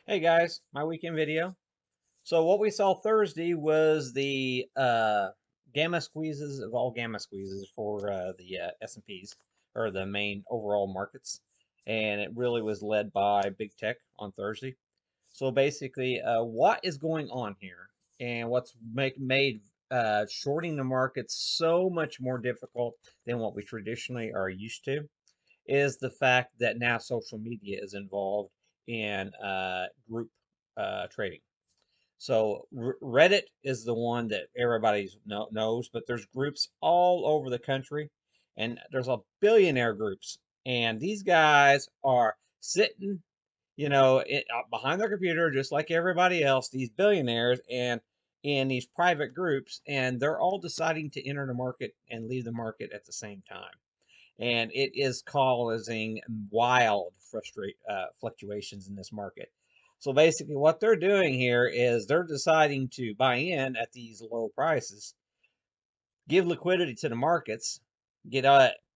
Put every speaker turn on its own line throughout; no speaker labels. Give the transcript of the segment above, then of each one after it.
Hey guys, my weekend video. So what we saw Thursday was the gamma squeezes of all gamma squeezes for the S&Ps or the main overall markets, and it really was led by big tech on Thursday. So basically, what is going on here, and what's made shorting the market so much more difficult than what we traditionally are used to, is the fact that now social media is involved in group trading. So Reddit is the one that everybody knows, but there's groups all over the country, and there's a billionaire groups, and these guys are sitting, behind their computer just like everybody else. These billionaires and in these private groups, and they're all deciding to enter the market and leave the market at the same time, and it is causing wild fluctuations in this market. So basically, what they're doing here is they're deciding to buy in at these low prices, give liquidity to the markets, get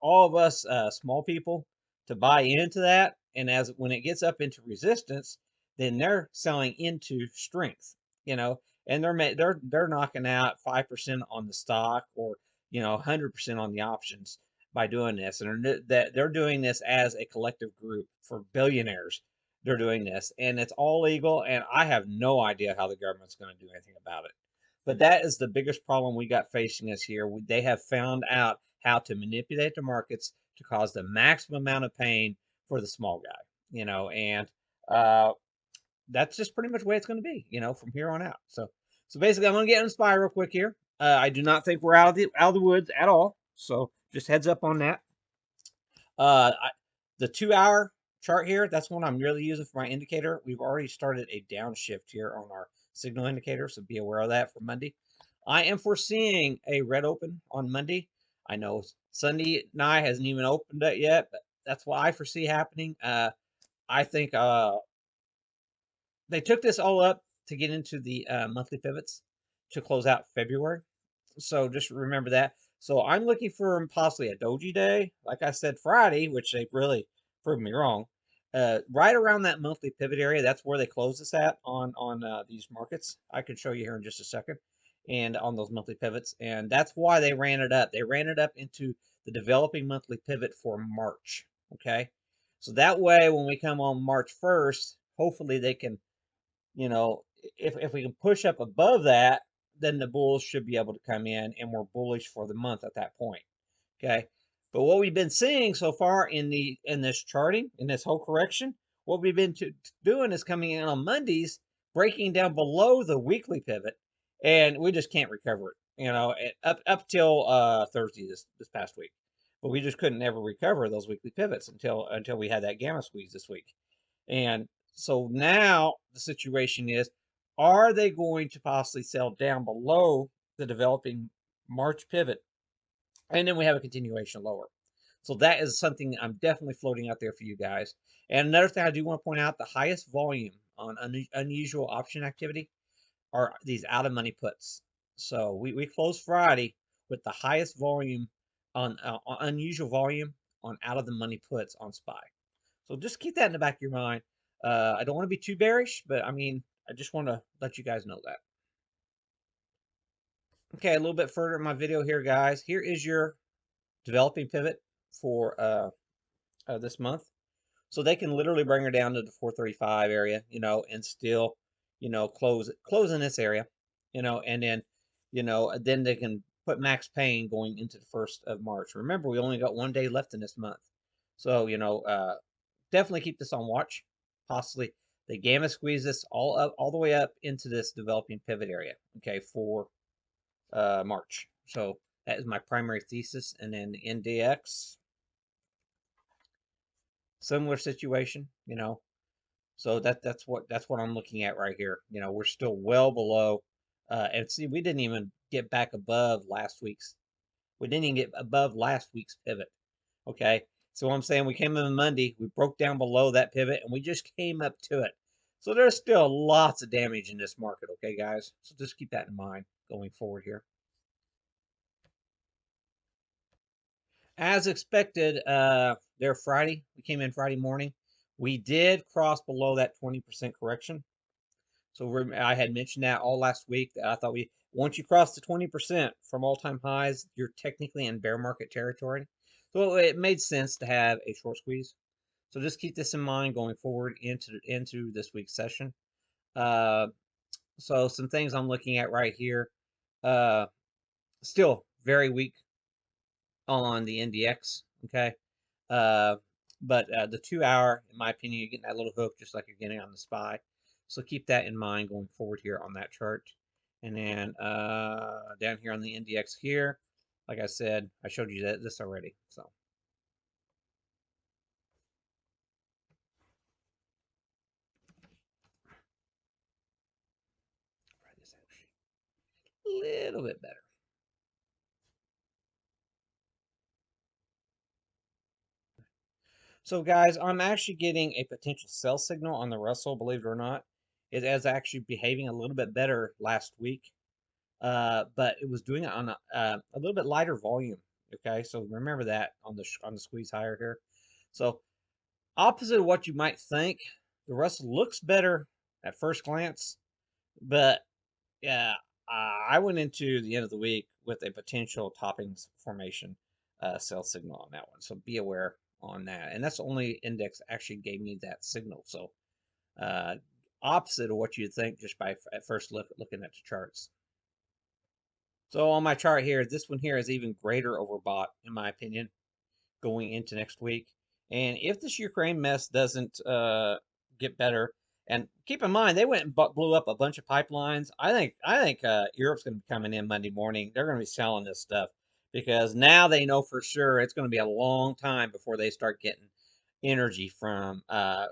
all of us small people to buy into that, and as when it gets up into resistance, then they're selling into strength, and they're knocking out 5% on the stock, or 100% on the options by doing this, and that they're doing this as a collective group for billionaires. They're doing this, and it's all legal, and I have no idea how the government's going to do anything about it. But that is the biggest problem we got facing us here. They have found out how to manipulate the markets to cause the maximum amount of pain for the small guy, and uh, that's just pretty much the way it's going to be, from here on out. So basically, I'm going to get inspired real quick here. I do not think we're out of the woods at all. So just heads up on that. The 2 hour chart here, that's one I'm really using for my indicator. We've already started a downshift here on our signal indicator, so be aware of that for Monday. I am foreseeing a red open on Monday. I know Sunday night hasn't even opened up yet, but that's what I foresee happening. I think they took this all up to get into the monthly pivots to close out February. So just remember that. So I'm looking for possibly a doji day, like I said Friday, which they really proved me wrong. Right around that monthly pivot area, that's where they close this at on these markets. I can show you here in just a second, and on those monthly pivots, and that's why they ran it up. They ran it up into the developing monthly pivot for March. Okay, so that way when we come on March 1st, hopefully they can, if we can push up above that, then the bulls should be able to come in, and we're bullish for the month at that point. Okay. But what we've been seeing so far in this charting, in this whole correction, what we've been doing is coming in on Mondays, breaking down below the weekly pivot, and we just can't recover it. Up till Thursday this past week, but we just couldn't ever recover those weekly pivots until we had that gamma squeeze this week. And so now the situation is, are they going to possibly sell down below the developing March pivot? And then we have a continuation lower. So that is something I'm definitely floating out there for you guys. And another thing I do want to point out, the highest volume on unusual option activity are these out of money puts. So we closed Friday with the highest volume on unusual volume on out of the money puts on SPY. So just keep that in the back of your mind. I don't want to be too bearish, but I mean, I just want to let you guys know that. Okay, a little bit further in my video here, guys. Here is your developing pivot for this month. So they can literally bring her down to the 435 area, and still, close in this area, and then they can put max pain going into the 1st of March. Remember, we only got 1 day left in this month. So, definitely keep this on watch. Possibly they gamma squeeze this all the way up into this developing pivot area, okay, for March. So that is my primary thesis. And then the NDX, similar situation, so that's what I'm looking at right here. We're still well below, and see, we didn't even get back above last week's. We didn't even get above last week's pivot. Okay, so I'm saying we came in Monday, we broke down below that pivot, and we just came up to it. So there's still lots of damage in this market. Okay, guys, so just keep that in mind going forward here. As expected, there Friday, we came in Friday morning. We did cross below that 20% correction. So I had mentioned that all last week. That I thought once you cross the 20% from all-time highs, you're technically in bear market territory. So it made sense to have a short squeeze. So just keep this in mind going forward into this week's session. Uh, so some things I'm looking at right here. Uh, Still very weak on the NDX. Okay. Uh, but the 2 hour, in my opinion, you're getting that little hook just like you're getting on the SPY. So keep that in mind going forward here on that chart. And then down here on the NDX here, like I said, I showed you this already. So a little bit better. So guys, I'm actually getting a potential sell signal on the Russell, believe it or not. It is actually behaving a little bit better last week, but it was doing it on a little bit lighter volume. Okay, so remember that on the squeeze higher here. So opposite of what you might think, the Russell looks better at first glance, but yeah, I went into the end of the week with a potential toppings formation sell signal on that one. So be aware on that. And that's the only index actually gave me that signal. So uh, opposite of what you'd think just by at first looking at the charts. So on my chart here, this one here is even greater overbought in my opinion going into next week. And if this Ukraine mess doesn't get better, and keep in mind they went and blew up a bunch of pipelines. I think Europe's going to be coming in Monday morning. They're going to be selling this stuff because now they know for sure it's going to be a long time before they start getting energy from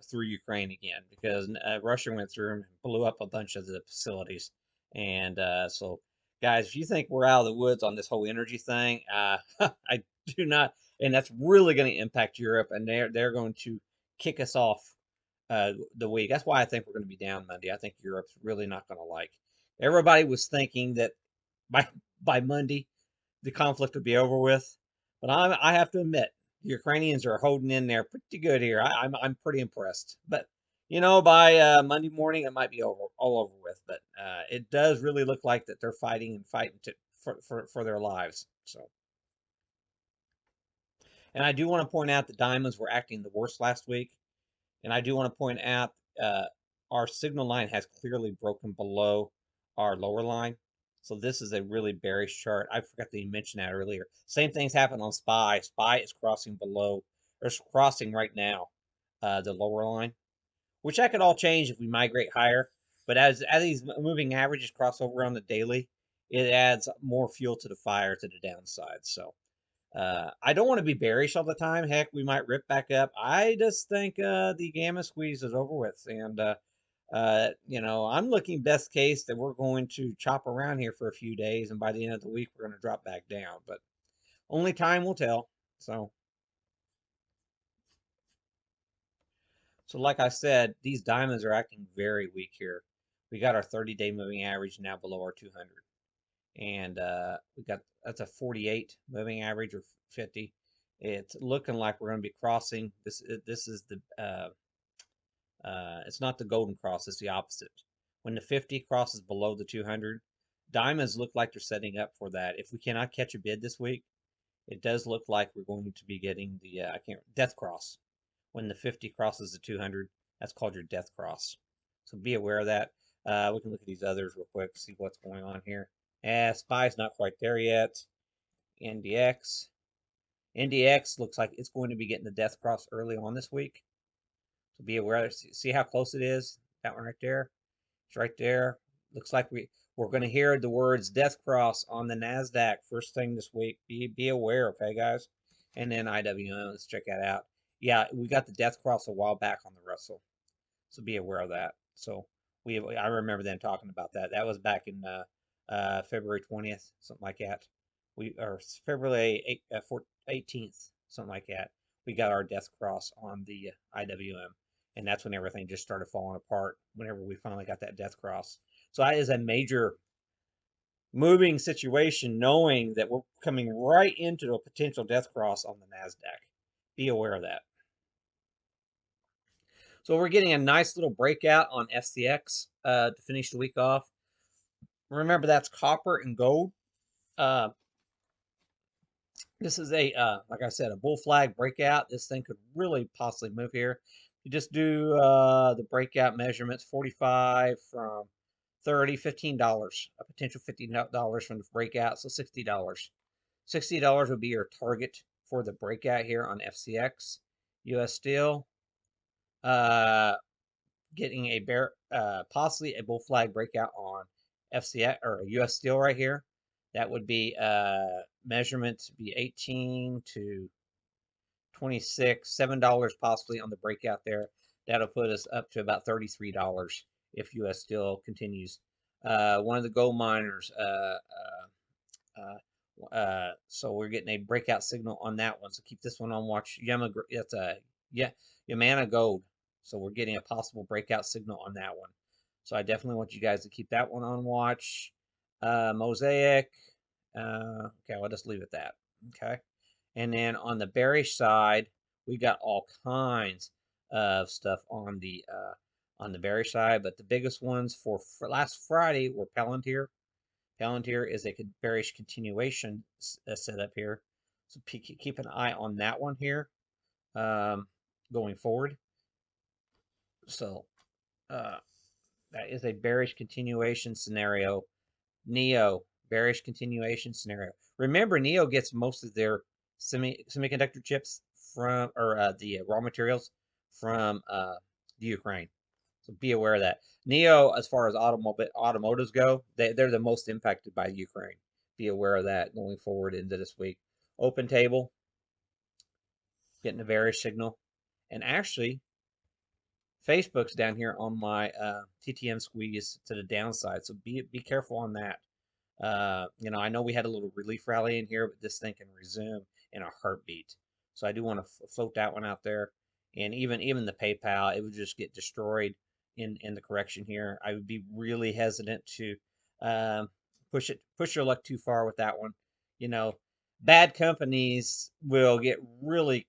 through Ukraine again because Russia went through and blew up a bunch of the facilities. And so, guys, if you think we're out of the woods on this whole energy thing, I do not, and that's really going to impact Europe, and they're going to kick us off the week. That's why I think we're going to be down Monday. I think Europe's really not going to like. Everybody was thinking that by by Monday the conflict would be over with, but I have to admit the Ukrainians are holding in there pretty good here. I'm pretty impressed, but by Monday morning it might be all over with. But it does really look like that they're fighting for their lives. So. And I do want to point out the diamonds were acting the worst last week. And I do want to point out uh, our signal line has clearly broken below our lower line. So this is a really bearish chart. I forgot to mention that earlier. Same things happen on SPY. SPY is crossing below, or it's crossing right now, the lower line, which that could all change if we migrate higher. But as these moving averages cross over on the daily, it adds more fuel to the fire to the downside. So I don't want to be bearish all the time. Heck, we might rip back up. I just think the gamma squeeze is over with, and I'm looking best case that we're going to chop around here for a few days, and by the end of the week we're going to drop back down. But only time will tell. So like I said, these diamonds are acting very weak here. We got our 30-day moving average now below our 200. And we got that's a 48 moving average or 50. It's looking like we're going to be crossing this. This is the it's not the golden cross. It's the opposite. When the 50 crosses below the 200, diamonds look like they're setting up for that. If we cannot catch a bid this week, it does look like we're going to be getting the I can't death cross. When the 50 crosses the 200, that's called your death cross. So be aware of that. We can look at these others real quick, see what's going on here. SPY's not quite there yet. NDX. NDX looks like it's going to be getting the death cross early on this week. So be aware. See how close it is? That one right there. It's right there. Looks like we're going to hear the words death cross on the NASDAQ first thing this week. Be aware, okay, guys? And then IWM, let's check that out. Yeah, we got the death cross a while back on the Russell. So be aware of that. So I remember them talking about that. That was back in February 20th, something like that. Or February 18th, something like that. We got our death cross on the IWM, and that's when everything just started falling apart. Whenever we finally got that death cross, so that is a major moving situation, knowing that we're coming right into a potential death cross on the Nasdaq. Be aware of that. So we're getting a nice little breakout on FCX to finish the week off. Remember, that's copper and gold. Uh, this is a, like I said, a bull flag breakout. This thing could really possibly move here. You just do the breakout measurements, 45 from 30, $15, a potential $15 from the breakout, so $60. $60 would be your target for the breakout here on FCX. US Steel, getting a possibly a bull flag breakout on FCX or US Steel right here. That would be measurement to be 18 to 26, $7 possibly on the breakout there. That'll put us up to about $33 if US Steel continues. One of the gold miners, so we're getting a breakout signal on that one. So keep this one on watch. That's a Yamana Gold. So we're getting a possible breakout signal on that one. So I definitely want you guys to keep that one on watch. Mosaic. Okay, I'll just leave it at that. Okay. And then on the bearish side, we got all kinds of stuff on the bearish side, but the biggest ones for last Friday were Palantir. Palantir is a bearish continuation setup here, so keep an eye on that one here going forward. So that is a bearish continuation scenario. Neo, bearish continuation scenario. Remember, Neo gets most of their semiconductor chips from, or the raw materials from the Ukraine. So be aware of that. Neo, as far as automotives go, they're the most impacted by Ukraine. Be aware of that going forward into this week. Open table, getting a bearish signal. And actually, Facebook's down here on my TTM squeeze to the downside. So be careful on that. You know, I know we had a little relief rally in here, but this thing can resume in a heartbeat. So I do want to float that one out there. And even the PayPal, it would just get destroyed in the correction here. I would be really hesitant to push your luck too far with that one. You know, bad companies will get really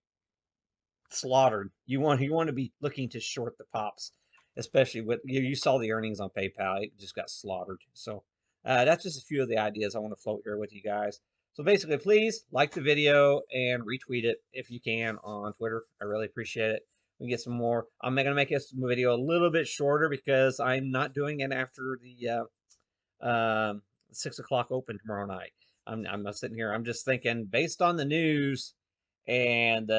slaughtered. You want to be looking to short the pops, especially with you saw the earnings on PayPal. It just got slaughtered. So that's just a few of the ideas I want to float here with you guys. So basically, please like the video and retweet it if you can on Twitter. I really appreciate it. We get some more. I'm going to make this video a little bit shorter because I'm not doing it after the 6 o'clock open tomorrow night. I'm not sitting here. I'm just thinking based on the news, and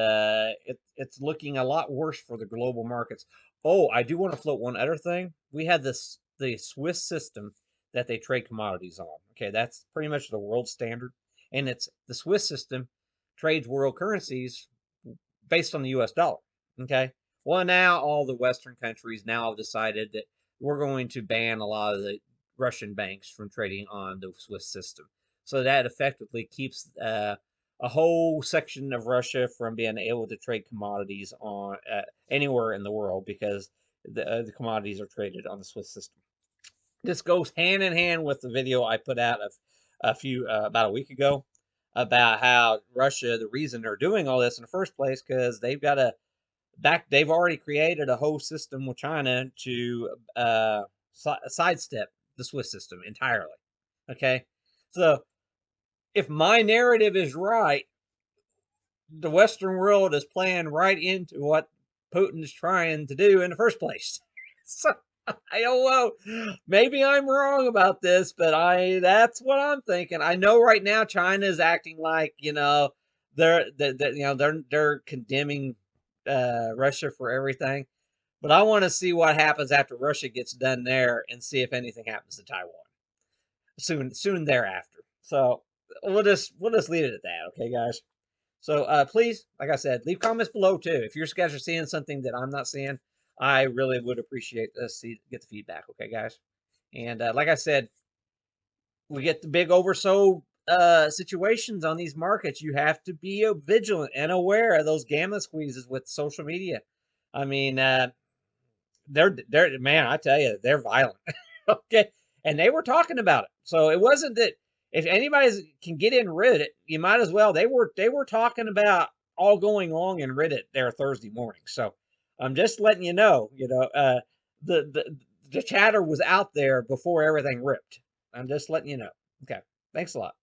it's looking a lot worse for the global markets. Oh, I do want to float one other thing. We had the Swiss system that they trade commodities on. Okay, that's pretty much the world standard, and it's the Swiss system trades world currencies based on the U.S. dollar. Okay, well now all the Western countries now have decided that we're going to ban a lot of the Russian banks from trading on the Swiss system. So that effectively keeps a whole section of Russia from being able to trade commodities on anywhere in the world because the commodities are traded on the Swiss system. This goes hand in hand with the video I put out about a week ago about how Russia, the reason they're doing all this in the first place, because they've already created a whole system with China to sidestep the Swiss system entirely. Okay, so if my narrative is right, the Western world is playing right into what Putin's trying to do in the first place. So I don't know. Maybe I'm wrong about this, but that's what I'm thinking. I know right now China is acting like, you know, they're condemning Russia for everything. But I want to see what happens after Russia gets done there and see if anything happens to Taiwan soon thereafter. So we'll just leave it at that, okay, guys? So please, like I said, leave comments below too. If you guys are seeing something that I'm not seeing, I really would appreciate get the feedback, okay, guys? And like I said, we get the big oversold situations on these markets. You have to be vigilant and aware of those gamma squeezes with social media. I mean, they're man, I tell you, they're violent. Okay, and they were talking about it, so it wasn't that if anybody can get in Reddit, you might as well. They were talking about all going long in Reddit there Thursday morning. So I'm just letting you know. The chatter was out there before everything ripped. I'm just letting you know. Okay, thanks a lot.